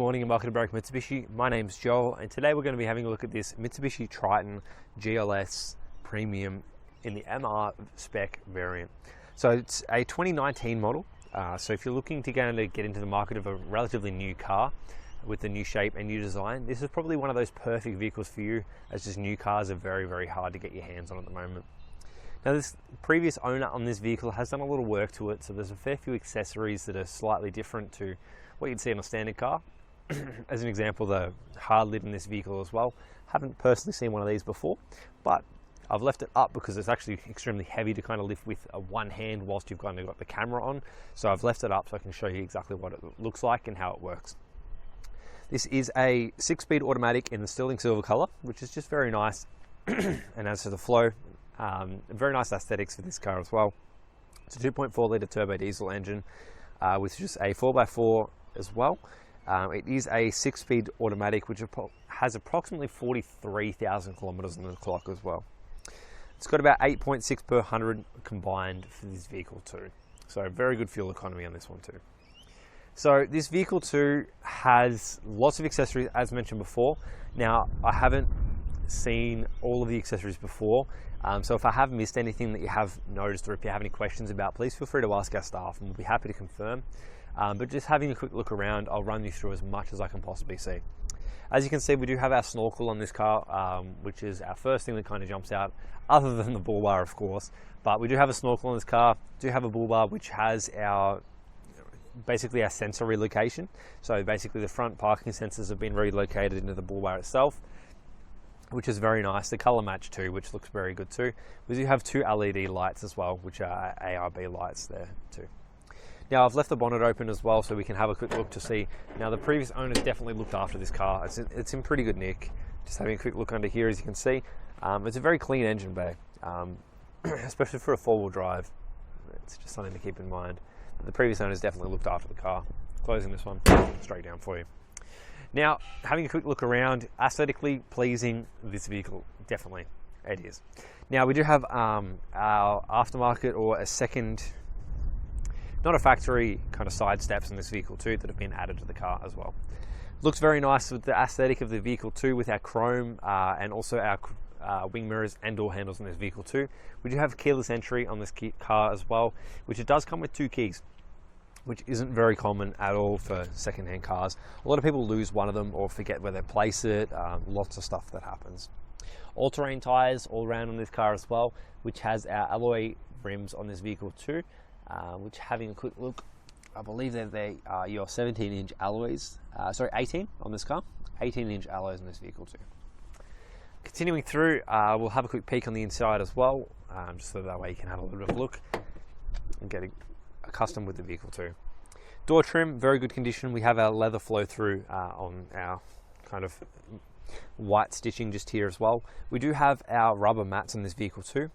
morning and welcome to Berwick Mitsubishi. My name's Joel and today we're going to be having a look at this Mitsubishi Triton GLS Premium in the MR spec variant. So it's a 2019 model, so if you're looking to get into the market of a relatively new car with the new shape and new design, this is probably one of those perfect vehicles for you, as just new cars are very, very hard to get your hands on at the moment. Now, this previous owner on this vehicle has done a little work to it, so there's a fair few accessories that are slightly different to what you'd see in a standard car. As an example, the hard lid in this vehicle as well. Haven't personally seen one of these before, but I've left it up because it's actually extremely heavy to kind of lift with one hand whilst you've kind of got the camera on. So I've left it up so I can show you exactly what it looks like and how it works. This is a 6-speed automatic in the sterling silver color, which is just very nice. And as for the flow, very nice aesthetics for this car as well. It's a 2.4 litre turbo diesel engine with just a 4x4 as well. It is a 6-speed automatic which has approximately 43,000 kilometers on the clock as well. It's got about 8.6 per 100 combined for this vehicle too. So very good fuel economy on this one too. So this vehicle too has lots of accessories as mentioned before. Now I haven't seen all of the accessories before, so if I have missed anything that you have noticed or if you have any questions about, please feel free to ask our staff and we'll be happy to confirm. But just having a quick look around, I'll run you through as much as I can possibly see. As you can see, we do have our Snorkel on this car, which is our first thing that kind of jumps out, other than the bull bar of course. But we do have a Snorkel on this car, do have a bull bar which has basically our sensor relocation. So basically the front parking sensors have been relocated into the bull bar itself, which is very nice. The color match too, which looks very good too. We do have two LED lights as well, which are ARB lights there too. Now I've left the bonnet open as well so we can have a quick look to see. Now the previous owners definitely looked after this car. It's in pretty good nick. Just having a quick look under here, as you can see. It's a very clean engine bay, especially for a four-wheel drive. It's just something to keep in mind. But the previous owners definitely looked after the car. Closing this one straight down for you. Now, having a quick look around, aesthetically pleasing, this vehicle, definitely, it is. Now, we do have our aftermarket or a second, not a factory, kind of side steps in this vehicle too that have been added to the car as well. Looks very nice with the aesthetic of the vehicle too, with our chrome and also our wing mirrors and door handles in this vehicle too. We do have keyless entry on this car as well, which it does come with 2 keys. Which isn't very common at all for second-hand cars. A lot of people lose one of them or forget where they place it. Lots of stuff that happens. All-terrain tires all around on this car as well, which has our alloy rims on this vehicle too, which, having a quick look, I believe that they are your 17-inch alloys. 18 on this car. 18-inch alloys in this vehicle too. Continuing through, we'll have a quick peek on the inside as well, just so that way you can have a little bit of a look and get accustomed with the vehicle too. Door trim, very good condition. We have our leather flow through on our kind of white stitching just here as well. We do have our rubber mats in this vehicle too,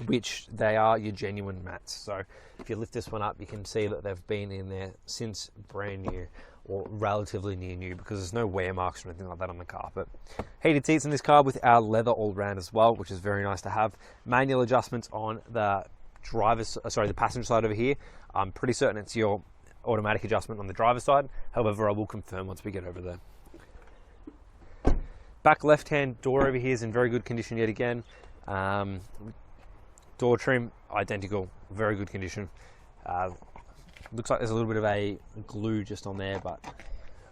which they are your genuine mats. So if you lift this one up, you can see that they've been in there since brand new or relatively near new, because there's no wear marks or anything like that on the car. But heated seats in this car with our leather all round as well, which is very nice to have. Manual adjustments on the the passenger side over here. I'm pretty certain it's your automatic adjustment on the driver's side. However, I will confirm once we get over there. Back left-hand door over here is in very good condition yet again. Door trim, identical, very good condition. Looks like there's a little bit of a glue just on there, but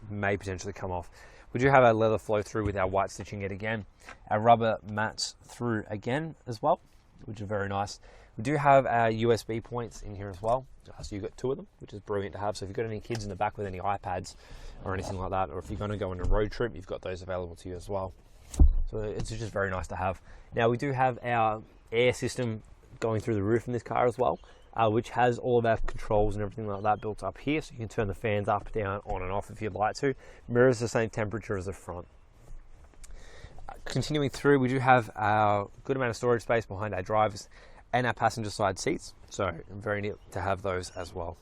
may potentially come off. We do have our leather flow through with our white stitching yet again. Our rubber mats through again as well, which is very nice. We do have our USB points in here as well, so you've got 2 of them, which is brilliant to have. So if you've got any kids in the back with any iPads or anything like that, or if you're going to go on a road trip, you've got those available to you as well. So it's just very nice to have. Now we do have our air system going through the roof in this car as well, which has all of our controls and everything like that built up here, so you can turn the fans up, down, on and off if you'd like to. Mirrors the same temperature as the front. Continuing through, we do have our good amount of storage space behind our drivers and our passenger side seats, so very neat to have those as well.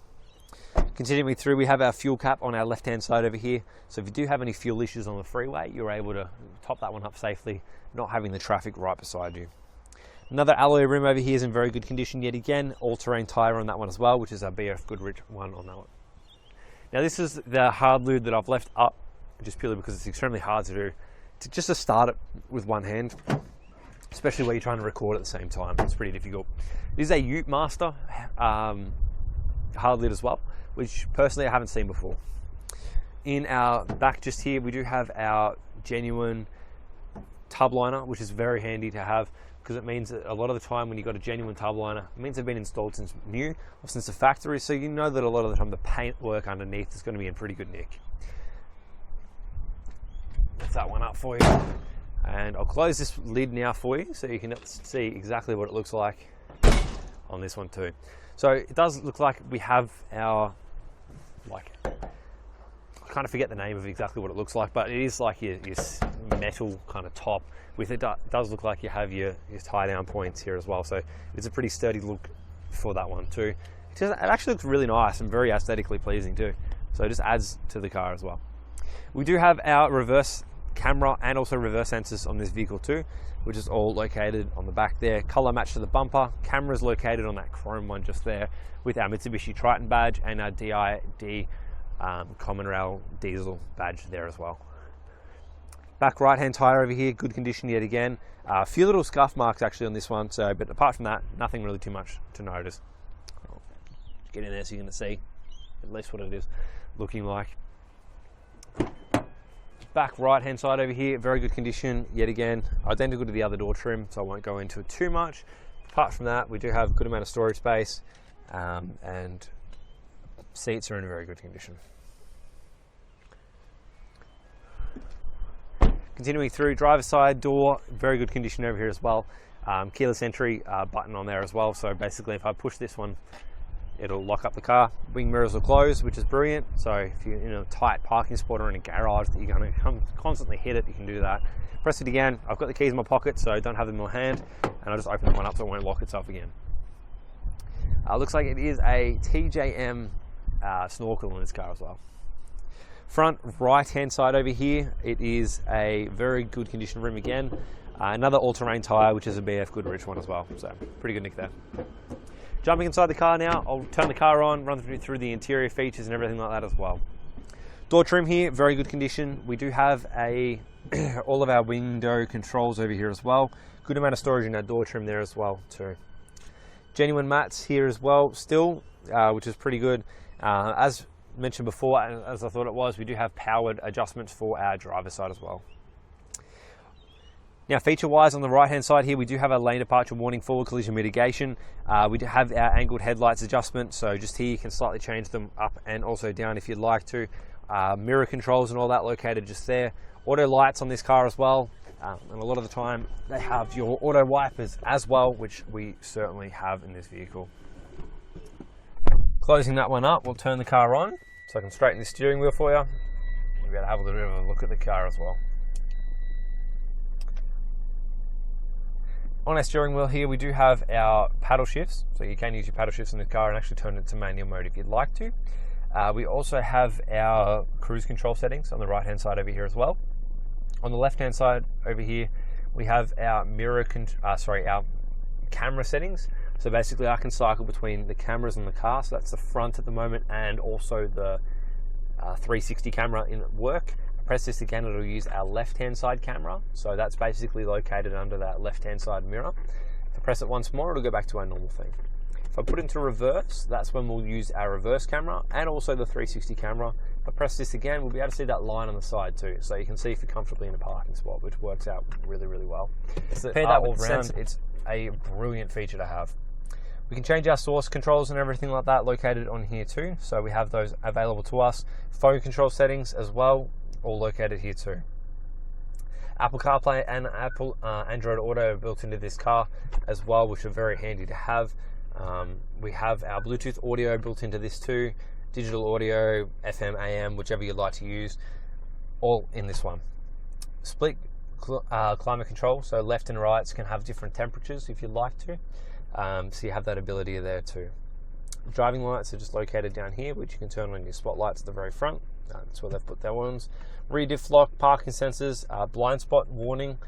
Continuing through, we have our fuel cap on our left hand side over here, so if you do have any fuel issues on the freeway, you're able to top that one up safely, not having the traffic right beside you. Another alloy rim over here is in very good condition yet again, all-terrain tyre on that one as well, which is our BF Goodrich one on that one. Now this is the hard lid that I've left up, just purely because it's extremely hard to do, just to start it with one hand, especially where you're trying to record at the same time. It's pretty difficult. This is a Ute Master hard lid as well, which personally I haven't seen before. In our back just here, we do have our genuine tub liner, which is very handy to have, because it means that a lot of the time when you've got a genuine tub liner, it means they've been installed since new or since the factory, so you know that a lot of the time the paint work underneath is going to be in pretty good nick. Lift that one up for you, and I'll close this lid now for you so you can see exactly what it looks like on this one too. So it does look like we have our, like, I kind of forget the name of exactly what it looks like, but it is like your metal kind of top with it. Does look like you have your tie down points here as well, so it's a pretty sturdy look for that one too. It actually looks really nice and very aesthetically pleasing too, so it just adds to the car as well. We do have our reverse camera and also reverse sensors on this vehicle too, which is all located on the back there. Color match to the bumper. Camera is located on that chrome one just there with our Mitsubishi Triton badge and our DID Common Rail diesel badge there as well. Back right hand tire over here, good condition yet again. A few little scuff marks actually on this one, so, but apart from that, nothing really too much to notice. I'll get in there so you're going to see at least what it is looking like. Back right hand side over here, very good condition yet again, identical to the other door trim, so I won't go into it too much. Apart from that, we do have a good amount of storage space, and seats are in very good condition. Continuing through, driver's side door, very good condition over here as well. Keyless entry button on there as well, so basically if I push this one, it'll lock up the car. Wing mirrors will close, which is brilliant, so if you're in a tight parking spot or in a garage that you're going to constantly hit it, you can do that. Press it again. I've got the keys in my pocket, so I don't have them in my hand, and I'll just open that one up so it won't lock itself again. Looks like it is a TJM Snorkel in this car as well. Front right hand side over here, it is a very good condition rim again. Another all-terrain tyre, which is a BF Goodrich one as well, so pretty good nick there. Jumping inside the car now, I'll turn the car on, run through the interior features and everything like that as well. Door trim here, very good condition. We do have all of our window controls over here as well. Good amount of storage in our door trim there as well too. Genuine mats here as well still, which is pretty good. As mentioned before, as I thought it was, we do have powered adjustments for our driver's side as well. Now feature-wise, on the right-hand side here, we do have a lane departure warning, forward collision mitigation. We do have our angled headlights adjustment, so just here you can slightly change them up and also down if you'd like to. Mirror controls and all that located just there. Auto lights on this car as well, and a lot of the time they have your auto wipers as well, which we certainly have in this vehicle. Closing that one up, we'll turn the car on so I can straighten the steering wheel for you. We'll be able to have a little bit of a look at the car as well. On our steering wheel here, we do have our paddle shifts, so you can use your paddle shifts in the car and actually turn it to manual mode if you'd like to. We also have our cruise control settings on the right hand side over here as well. On the left hand side over here, we have our our camera settings. So basically I can cycle between the cameras on the car, so that's the front at the moment and also the 360 camera in work. Press this again, it'll use our left hand side camera, so that's basically located under that left hand side mirror. If I press it once more, it'll go back to our normal thing. If I put it into reverse, that's when we'll use our reverse camera and also the 360 camera. If I press this again, we'll be able to see that line on the side too, so you can see if you're comfortably in a parking spot, which works out really, really well. Compare that all around, it's a brilliant feature to have. We can change our source controls and everything like that located on here too, so we have those available to us. Phone control settings as well, all located here too. Apple CarPlay and Apple Android Auto are built into this car as well, which are very handy to have. We have our Bluetooth audio built into this too, digital audio, FM, AM, whichever you'd like to use, all in this one. Split climate control, so left and rights can have different temperatures if you'd like to, so you have that ability there too. Driving lights are just located down here, which you can turn on your spotlights at the very front. That's where they've put their ones. Rear diff lock, parking sensors, blind spot warning,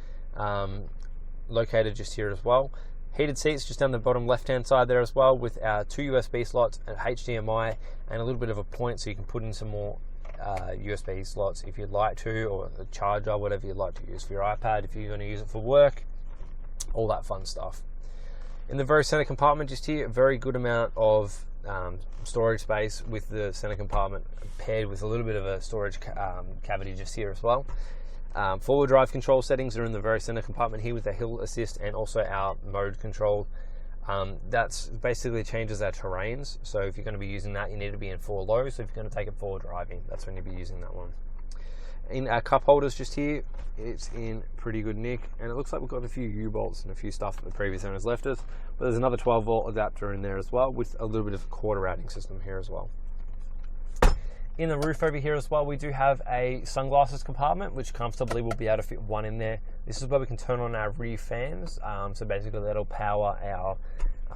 located just here as well. Heated seats just down the bottom left hand side there as well, with our 2 USB slots, an HDMI, and a little bit of a point so you can put in some more USB slots if you'd like to, or a charger, whatever you'd like to use for your iPad if you're going to use it for work, all that fun stuff. In the very center compartment just here, a very good amount of storage space with the center compartment paired with a little bit of a storage cavity just here as well. Forward drive control settings are in the very center compartment here with the hill assist and also our mode control. That's basically changes our terrains. So if you're going to be using that, you need to be in 4 low. So if you're going to take it forward driving, that's when you'll be using that one. In our cup holders just here, it's in pretty good nick, and it looks like we've got a few U-bolts and a few stuff that the previous owners left us, but there's another 12-volt adapter in there as well, with a little bit of a quarter routing system here as well. In the roof over here as well, we do have a sunglasses compartment, which comfortably will be able to fit 1 in there. This is where we can turn on our rear fans, so basically that'll power our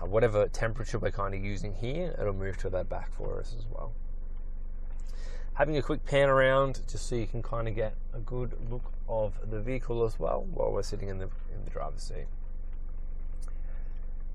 whatever temperature we're kind of using here, it'll move to that back for us as well. Having a quick pan around just so you can kind of get a good look of the vehicle as well while we're sitting in the driver's seat.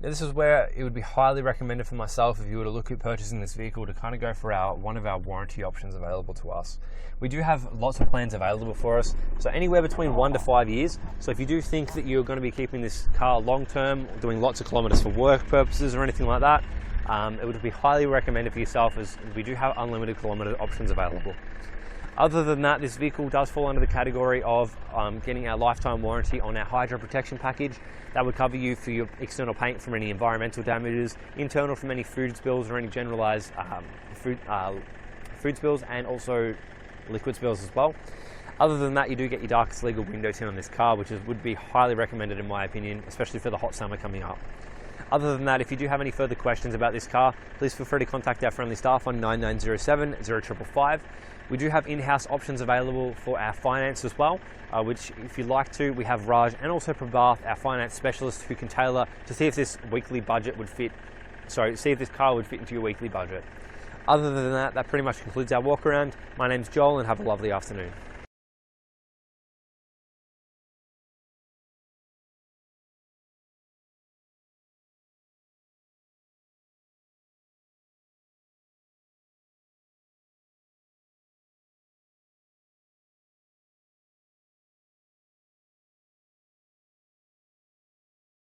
Now this is where it would be highly recommended for myself if you were to look at purchasing this vehicle to kind of go for one of our warranty options available to us. We do have lots of plans available for us, so anywhere between 1 to 5 years. So if you do think that you're going to be keeping this car long term, doing lots of kilometers for work purposes or anything like that, it would be highly recommended for yourself, as we do have unlimited kilometer options available. Other than that, this vehicle does fall under the category of getting our lifetime warranty on our hydro protection package. That would cover you for your external paint from any environmental damages, internal from any food spills or any generalized food spills, and also liquid spills as well. Other than that, you do get your darkest legal window tint on this car, which would be highly recommended in my opinion, especially for the hot summer coming up. Other than that, if you do have any further questions about this car, please feel free to contact our friendly staff on 9907 0555. We do have in-house options available for our finance as well, which if you'd like to, we have Raj and also Prabhath, our finance specialist, who can tailor to see if this weekly budget would fit, see if this car would fit into your weekly budget. Other than that, that pretty much concludes our walk around. My name's Joel, and have a lovely afternoon.